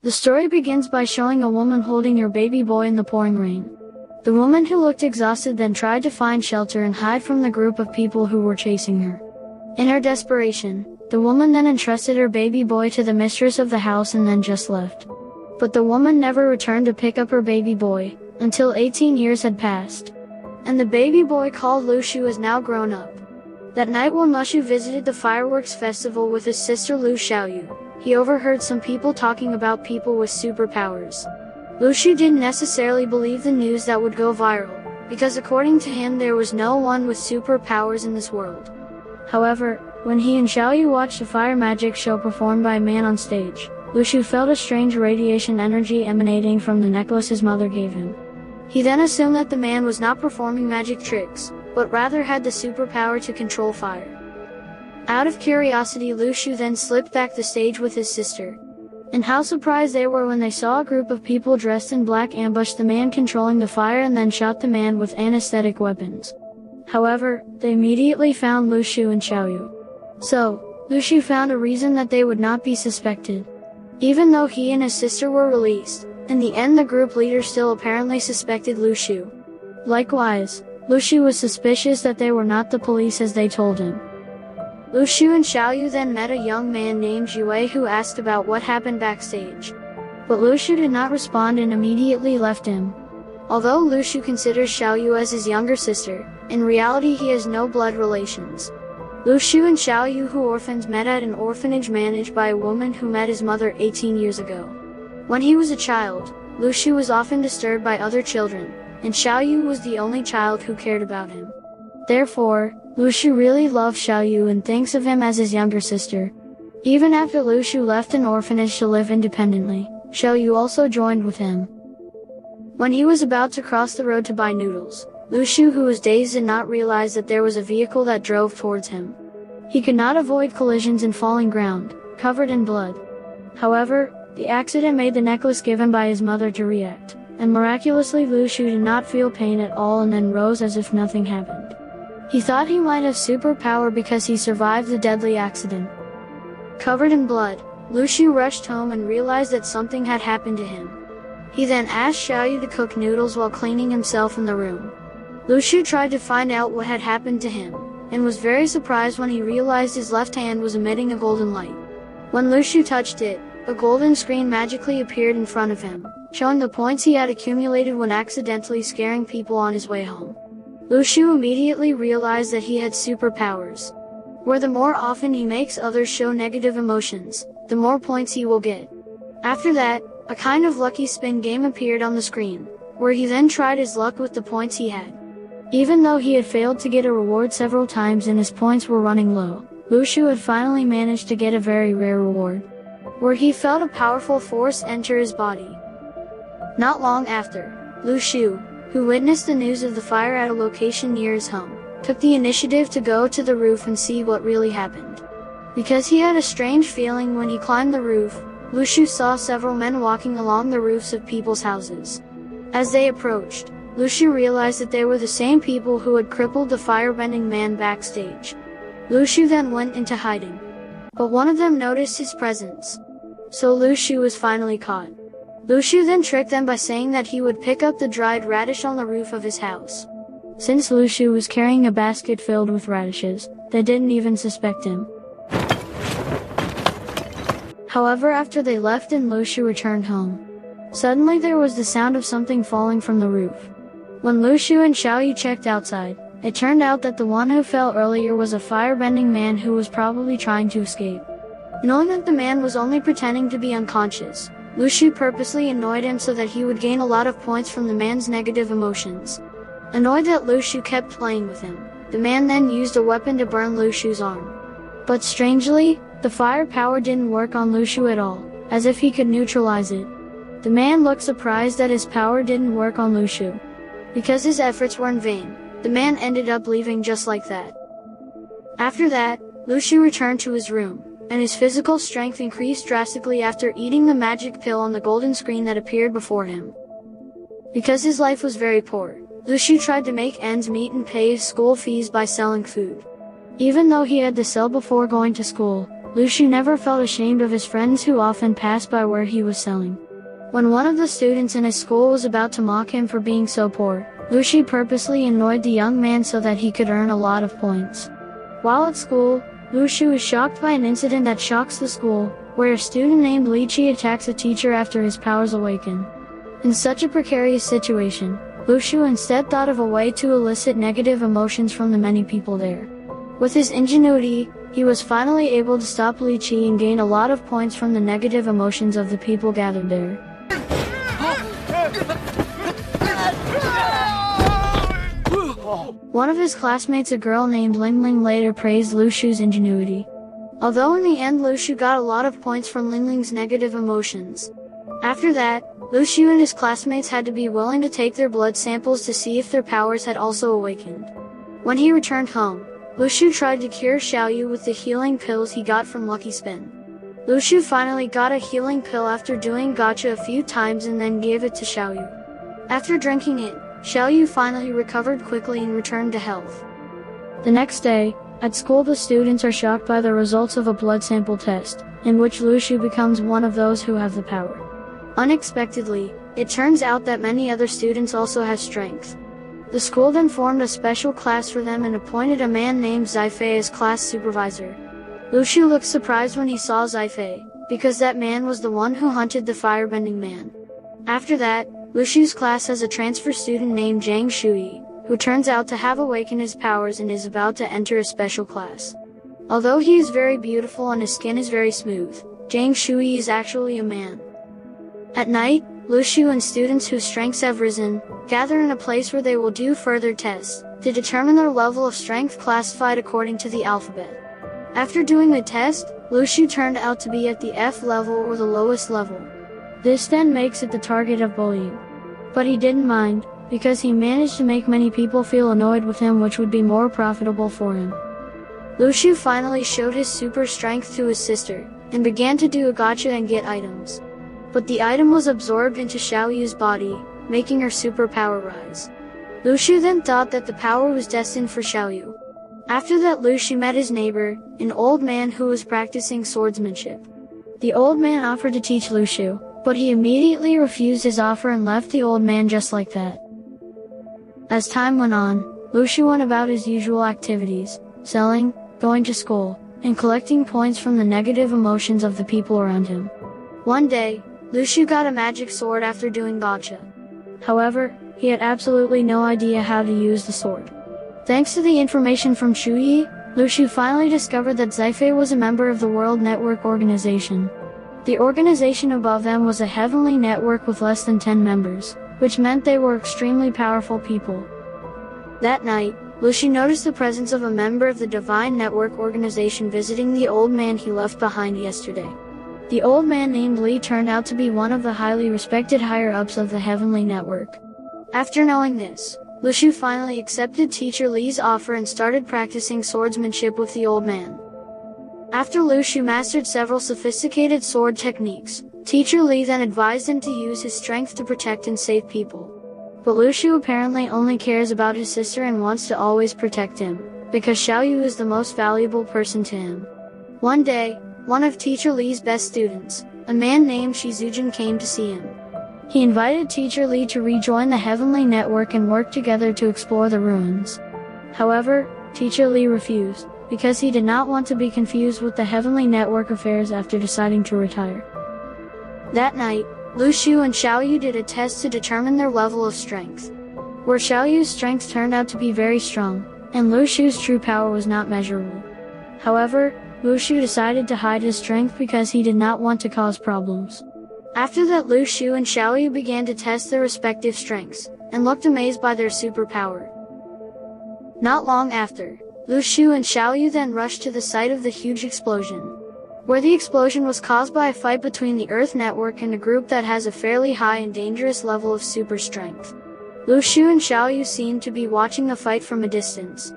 The story begins by showing a woman holding her baby boy in the pouring rain. The woman, who looked exhausted, then tried to find shelter and hide from the group of people who were chasing her. In her desperation, the woman then entrusted her baby boy to the mistress of the house and then just left. But the woman never returned to pick up her baby boy, until 18 years had passed. And the baby boy, called Lushu, is now grown up. That night, when Lushu visited the fireworks festival with his sister Lu Xiaoyu, he overheard some people talking about people with superpowers. Lushu didn't necessarily believe the news that would go viral, because according to him there was no one with superpowers in this world. However, when he and Xiaoyu watched a fire magic show performed by a man on stage, Lushu felt a strange radiation energy emanating from the necklace his mother gave him. He then assumed that the man was not performing magic tricks, but rather had the superpower to control fire. Out of curiosity, Lushu then slipped back the stage with his sister. And how surprised they were when they saw a group of people dressed in black ambush the man controlling the fire and then shot the man with anesthetic weapons. However, they immediately found Lushu and Xiaoyu. So, Lushu found a reason that they would not be suspected. Even though he and his sister were released, in the end the group leader still apparently suspected Lushu. Likewise, Lushu was suspicious that they were not the police as they told him. Lushu and Xiaoyu then met a young man named Yue who asked about what happened backstage. But Lushu did not respond and immediately left him. Although Lushu considers Xiaoyu as his younger sister, in reality he has no blood relations. Lushu and Xiaoyu, who orphans, met at an orphanage managed by a woman who met his mother 18 years ago. When he was a child, Lushu was often disturbed by other children, and Xiaoyu was the only child who cared about him. Therefore, Lushu really loves Xiaoyu and thinks of him as his younger sister. Even after Lushu left an orphanage to live independently, Xiaoyu also joined with him. When he was about to cross the road to buy noodles, Lushu, who was dazed, did not realize that there was a vehicle that drove towards him. He could not avoid collisions and falling ground, covered in blood. However, the accident made the necklace given by his mother to react, and miraculously Lushu did not feel pain at all and then rose as if nothing happened. He thought he might have superpower because he survived the deadly accident. Covered in blood, Lushu rushed home and realized that something had happened to him. He then asked Xiaoyu to cook noodles while cleaning himself in the room. Lushu tried to find out what had happened to him, and was very surprised when he realized his left hand was emitting a golden light. When Lushu touched it, a golden screen magically appeared in front of him, showing the points he had accumulated when accidentally scaring people on his way home. Lushu immediately realized that he had superpowers, where the more often he makes others show negative emotions, the more points he will get. After that, a kind of lucky spin game appeared on the screen, where he then tried his luck with the points he had. Even though he had failed to get a reward several times and his points were running low, Lushu had finally managed to get a very rare reward, where he felt a powerful force enter his body. Not long after, Lushu, who witnessed the news of the fire at a location near his home, took the initiative to go to the roof and see what really happened. Because he had a strange feeling when he climbed the roof, Lushu saw several men walking along the roofs of people's houses. As they approached, Lushu realized that they were the same people who had crippled the firebending man backstage. Lushu then went into hiding. But one of them noticed his presence. So Lushu was finally caught. Lushu then tricked them by saying that he would pick up the dried radish on the roof of his house. Since Lushu was carrying a basket filled with radishes, they didn't even suspect him. However, after they left and Lushu returned home, suddenly there was the sound of something falling from the roof. When Lushu and Xiaoyu checked outside, it turned out that the one who fell earlier was a firebending man who was probably trying to escape. Knowing that the man was only pretending to be unconscious, Lushu purposely annoyed him so that he would gain a lot of points from the man's negative emotions. Annoyed that Lushu kept playing with him, the man then used a weapon to burn Lushu's arm. But strangely, the fire power didn't work on Lushu at all, as if he could neutralize it. The man looked surprised that his power didn't work on Lushu. Because his efforts were in vain, the man ended up leaving just like that. After that, Lushu returned to his room, and his physical strength increased drastically after eating the magic pill on the golden screen that appeared before him. Because his life was very poor, Lushu tried to make ends meet and pay his school fees by selling food. Even though he had to sell before going to school, Lu Shu never felt ashamed of his friends who often passed by where he was selling. When one of the students in his school was about to mock him for being so poor, Lu Shu purposely annoyed the young man so that he could earn a lot of points. While at school, Lu Shu is shocked by an incident that shocks the school, where a student named Li Qi attacks a teacher after his powers awaken. In such a precarious situation, Lu Shu instead thought of a way to elicit negative emotions from the many people there. With his ingenuity, he was finally able to stop Li Qi and gain a lot of points from the negative emotions of the people gathered there. One of his classmates, a girl named Ling Ling, later praised Lu Shu's ingenuity. Although in the end Lu Shu got a lot of points from Ling Ling's negative emotions. After that, Lu Shu and his classmates had to be willing to take their blood samples to see if their powers had also awakened. When he returned home, Lu Shu tried to cure Xiaoyu with the healing pills he got from Lucky Spin. Lu Shu finally got a healing pill after doing gacha a few times and then gave it to Xiaoyu. After drinking it, Xiaoyu finally recovered quickly and returned to health. The next day, at school, the students are shocked by the results of a blood sample test, in which Lu Shu becomes one of those who have the power. Unexpectedly, it turns out that many other students also have strength. The school then formed a special class for them and appointed a man named Zifei as class supervisor. Lu Shu looked surprised when he saw Zifei, because that man was the one who hunted the firebending man. After that, Lu Shu's class has a transfer student named Zhang Shui, who turns out to have awakened his powers and is about to enter a special class. Although he is very beautiful and his skin is very smooth, Zhang Shui is actually a man. At night, Lu Shu and students whose strengths have risen, gather in a place where they will do further tests, to determine their level of strength classified according to the alphabet. After doing the test, Lu Shu turned out to be at the F level, or the lowest level. This then makes it the target of bullying. But he didn't mind, because he managed to make many people feel annoyed with him, which would be more profitable for him. Lu Shu finally showed his super strength to his sister, and began to do a gacha and get items. But the item was absorbed into Xiaoyu's body, making her superpower rise. Lu Shu then thought that the power was destined for Xiaoyu. After that, Lu Shu met his neighbor, an old man who was practicing swordsmanship. The old man offered to teach Lu Shu, but he immediately refused his offer and left the old man just like that. As time went on, Lu Shu went about his usual activities, selling, going to school, and collecting points from the negative emotions of the people around him. One day, Lu Shu got a magic sword after doing gacha. However, he had absolutely no idea how to use the sword. Thanks to the information from Shuyi, Lu Shu finally discovered that Zifei was a member of the World Network Organization. The organization above them was a heavenly network with less than 10 members, which meant they were extremely powerful people. That night, Lu Shu noticed the presence of a member of the Divine Network Organization visiting the old man he left behind yesterday. The old man named Li turned out to be one of the highly respected higher-ups of the Heavenly Network. After knowing this, Lu Shu finally accepted Teacher Li's offer and started practicing swordsmanship with the old man. After Lu Shu mastered several sophisticated sword techniques, Teacher Li then advised him to use his strength to protect and save people. But Lu Shu apparently only cares about his sister and wants to always protect him, because Xiaoyu is the most valuable person to him. One day, one of Teacher Li's best students, a man named Shizujin, came to see him. He invited Teacher Li to rejoin the Heavenly Network and work together to explore the ruins. However, Teacher Li refused, because he did not want to be confused with the Heavenly Network affairs after deciding to retire. That night, Lu Shu and Xiaoyu did a test to determine their level of strength, where Xiaoyu's strength turned out to be very strong, and Lu Shu's true power was not measurable. However, Lu Shu decided to hide his strength because he did not want to cause problems. After that, Lu Shu and Xiaoyu began to test their respective strengths, and looked amazed by their superpower. Not long after, Lu Shu and Xiaoyu then rushed to the site of the huge explosion, where the explosion was caused by a fight between the Earth Network and a group that has a fairly high and dangerous level of super strength. Lu Shu and Xiaoyu seemed to be watching the fight from a distance.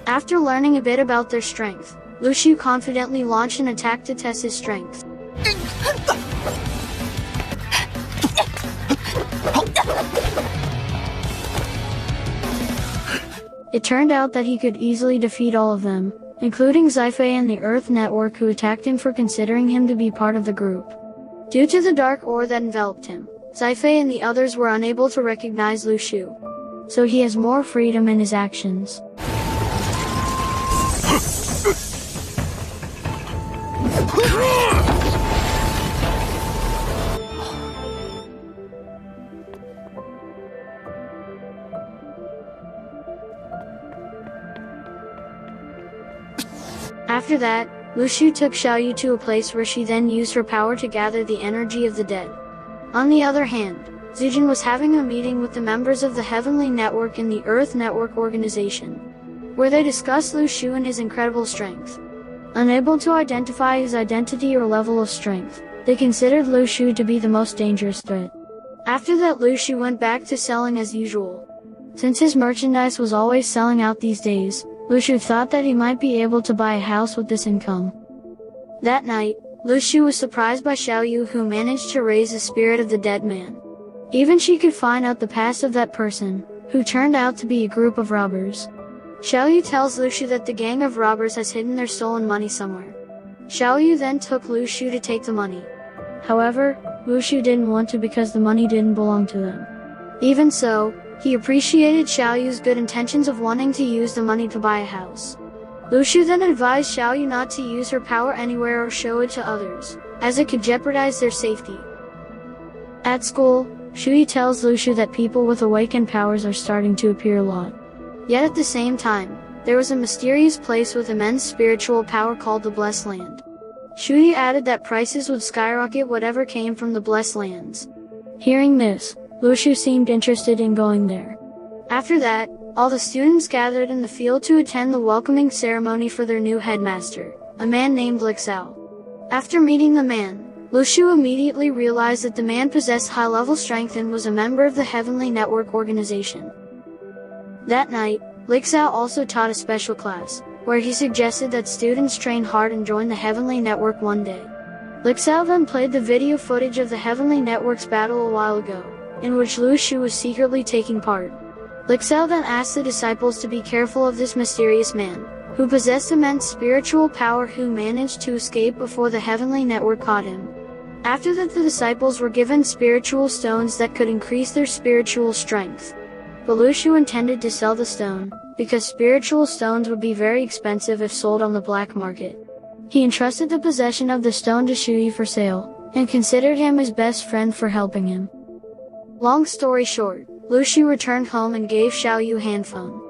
After learning a bit about their strength, Lu Shu confidently launched an attack to test his strength. It turned out that he could easily defeat all of them, including Zi-Fei and the Earth Network, who attacked him for considering him to be part of the group. Due to the dark aura that enveloped him, Zi-Fei and the others were unable to recognize Lu Shu. So he has more freedom in his actions. After that, Lu Shu took Xiaoyu to a place where she then used her power to gather the energy of the dead. On the other hand, Zijin was having a meeting with the members of the Heavenly Network and the Earth Network organization, where they discussed Lu Shu and his incredible strength. Unable to identify his identity or level of strength, they considered Lu Shu to be the most dangerous threat. After that, Lu Shu went back to selling as usual. Since his merchandise was always selling out these days, Lu Shu thought that he might be able to buy a house with this income. That night, Lu Shu was surprised by Xiaoyu, who managed to raise the spirit of the dead man. Even she could find out the past of that person, who turned out to be a group of robbers. Xiaoyu tells Lu Shu that the gang of robbers has hidden their stolen money somewhere. Xiaoyu then took Lu Shu to take the money. However, Lu Shu didn't want to because the money didn't belong to them. Even so, he appreciated Xiaoyu's good intentions of wanting to use the money to buy a house. Lu Shu then advised Xiaoyu not to use her power anywhere or show it to others, as it could jeopardize their safety. At school, Shuyi tells Lu Shu that people with awakened powers are starting to appear a lot. Yet at the same time, there was a mysterious place with immense spiritual power called the Blessed Land. Shuyi added that prices would skyrocket whatever came from the Blessed Lands. Hearing this, Lu Shu seemed interested in going there. After that, all the students gathered in the field to attend the welcoming ceremony for their new headmaster, a man named Lixao. After meeting the man, Lu Shu immediately realized that the man possessed high-level strength and was a member of the Heavenly Network organization. That night, Lixao also taught a special class, where he suggested that students train hard and join the Heavenly Network one day. Lixao then played the video footage of the Heavenly Network's battle a while ago, in which Lu Shu was secretly taking part. Lixao then asked the disciples to be careful of this mysterious man, who possessed immense spiritual power, who managed to escape before the Heavenly Network caught him. After that, the disciples were given spiritual stones that could increase their spiritual strength. But Lu Shu intended to sell the stone, because spiritual stones would be very expensive if sold on the black market. He entrusted the possession of the stone to Shuyi for sale, and considered him his best friend for helping him. Long story short, Lu Shu returned home and gave Xiaoyu a handphone.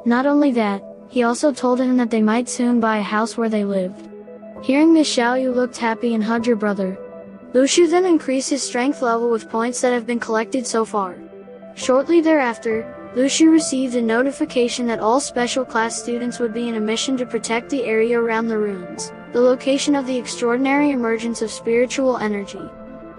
Not only that, he also told him that they might soon buy a house where they lived. Hearing this, Xiaoyu looked happy and hugged her brother. Lu Shu then increased his strength level with points that have been collected so far. Shortly thereafter, Lu Shu received a notification that all special class students would be in a mission to protect the area around the ruins, the location of the extraordinary emergence of spiritual energy.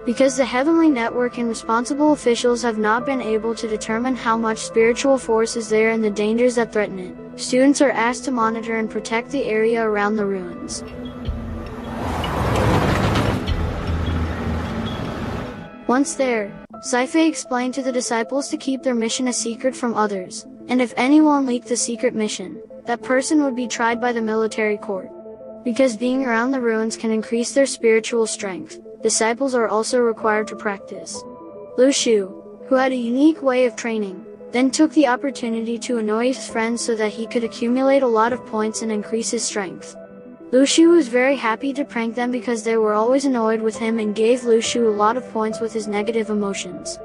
Because the Heavenly Network and responsible officials have not been able to determine how much spiritual force is there and the dangers that threaten it, students are asked to monitor and protect the area around the ruins. Once there, Zi-Fei explained to the disciples to keep their mission a secret from others, and if anyone leaked the secret mission, that person would be tried by the military court. Because being around the ruins can increase their spiritual strength, disciples are also required to practice. Lu Shu, who had a unique way of training, then took the opportunity to annoy his friends so that he could accumulate a lot of points and increase his strength. Lu Shu was very happy to prank them because they were always annoyed with him, and gave Lu Shu a lot of points with his negative emotions.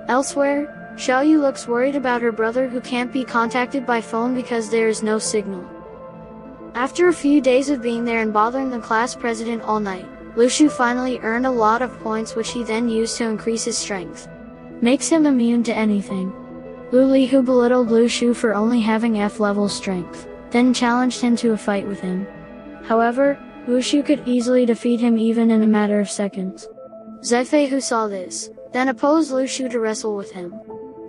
Elsewhere, Xiaoyu looks worried about her brother, who can't be contacted by phone because there is no signal. After a few days of being there and bothering the class president all night, Lu Shu finally earned a lot of points, which he then used to increase his strength. Makes him immune to anything. Lu Li, who belittled Lu Shu for only having F-level strength, then challenged him to a fight with him. However, Lu Shu could easily defeat him even in a matter of seconds. Zi-Fei, who saw this, then opposed Lu Shu to wrestle with him.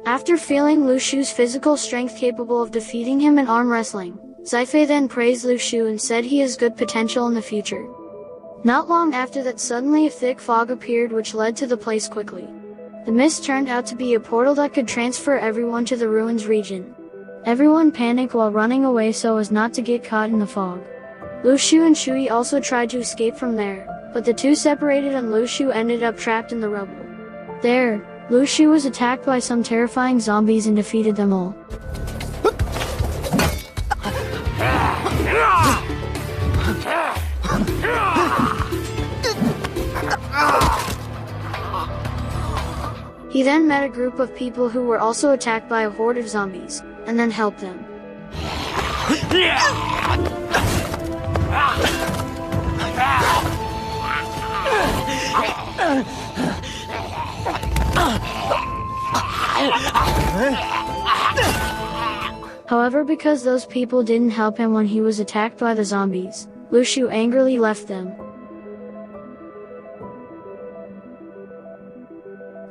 After feeling Lu Shu's physical strength capable of defeating him in arm wrestling, Zifei then praised Lu Shu and said he has good potential in the future. Not long after that, suddenly a thick fog appeared which led to the place quickly. The mist turned out to be a portal that could transfer everyone to the ruins region. Everyone panicked while running away so as not to get caught in the fog. Lu Shu and Shui also tried to escape from there, but the two separated and Lu Shu ended up trapped in the rubble. There, Lu Shu was attacked by some terrifying zombies and defeated them all. He then met a group of people who were also attacked by a horde of zombies, and then helped them. However, because those people didn't help him when he was attacked by the zombies, Lu Shu angrily left them.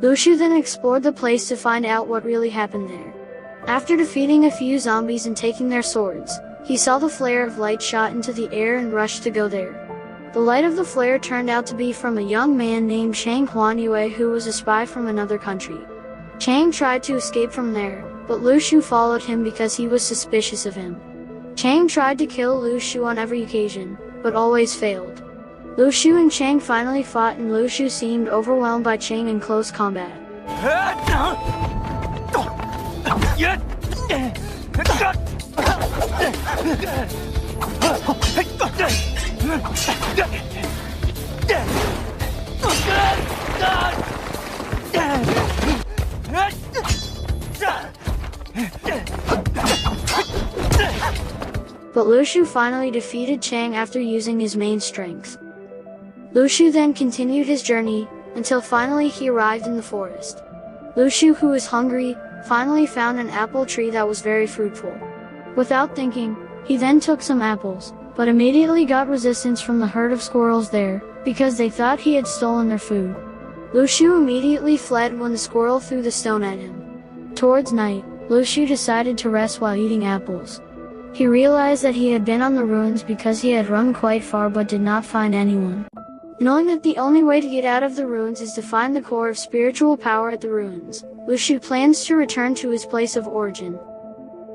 Lu Shu then explored the place to find out what really happened there. After defeating a few zombies and taking their swords, he saw the flare of light shot into the air and rushed to go there. The light of the flare turned out to be from a young man named Chang Huanyue who was a spy from another country. Chang tried to escape from there, but Lu Shu followed him because he was suspicious of him. Chang tried to kill Lu Shu on every occasion, but always failed. Lu Shu and Chang finally fought and Lu Shu seemed overwhelmed by Chang in close combat. But Lu Shu finally defeated Chang after using his main strength. Lu Shu then continued his journey, until finally he arrived in the forest. Lu Shu, who was hungry, finally found an apple tree that was very fruitful. Without thinking, he then took some apples, but immediately got resistance from the herd of squirrels there, because they thought he had stolen their food. Lu Shu immediately fled when the squirrel threw the stone at him. Towards night, Lu Shu decided to rest while eating apples. He realized that he had been on the ruins because he had run quite far but did not find anyone. Knowing that the only way to get out of the ruins is to find the core of spiritual power at the ruins, Lu Shu plans to return to his place of origin.